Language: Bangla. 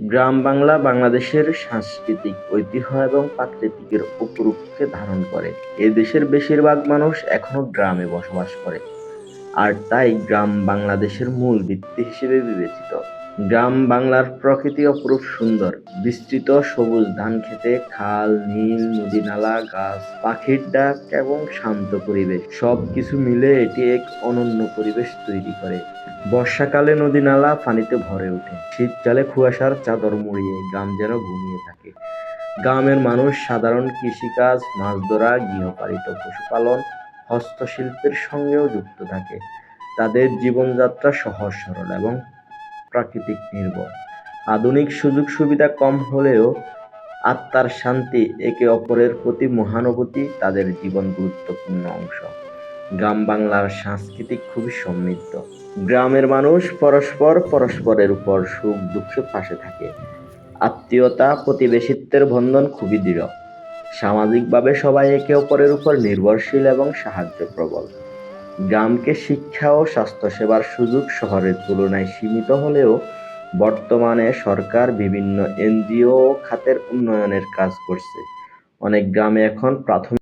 গ্রাম বাংলা বাংলাদেশের সাংস্কৃতিক ঐতিহ্য এবং প্রাকৃতিকের অপরূপকে ধারণ করে। এ দেশের বেশিরভাগ মানুষ এখনো গ্রামে বসবাস করে, আর তাই গ্রাম বাংলাদেশের মূল ভিত্তি হিসেবে বিবেচিত। গ্রাম বাংলার প্রকৃতি অপরূপ সুন্দর। বিস্তৃত সবুজ ধানক্ষেতে, খাল, নীল নদী, নালা, গাছ, পাখির ডাক এবং শান্ত পরিবেশ, সবকিছু মিলে এটি এক অনন্য পরিবেশ তৈরি করে। বর্ষাকালে নদী নালা পানিতে ভরে ওঠে, শীতকালে কুয়াশার চাদর মুড়িয়ে গ্রাম যেন ঘুমিয়ে থাকে। গ্রামের মানুষ সাধারণ কৃষিকাজ, মাছ ধরা, গৃহপালিত পশুপালন, হস্তশিল্পের সঙ্গেও যুক্ত থাকে। তাদের জীবনযাত্রা সহজ সরল এবং প্রাকৃতিক নির্ভর। আধুনিক সুযোগ সুবিধা কম হলেও আত্মার শান্তি, একে অপরের প্রতি মহানুভূতি তাদের জীবন গুরুত্বপূর্ণ অংশ। গ্রাম বাংলার সংস্কৃতি খুবই সমৃদ্ধ। গ্রামের মানুষ পরস্পরের উপর সুখ দুঃখে পাশে থাকে। আত্মীয়তা, প্রতিবেশিত্বের বন্ধন খুবই দৃঢ়। সামাজিকভাবে সবাই একে অপরের উপর নির্ভরশীল এবং সাহায্যপ্রবল। গ্রামকে শিক্ষা ও স্বাস্থ্যসেবার সুযোগ শহরের তুলনায় সীমিত হলেও বর্তমানে সরকার বিভিন্ন এনজিও খাতের উন্নয়নের কাজ করছে। অনেক গ্রামে এখন প্রাথমিক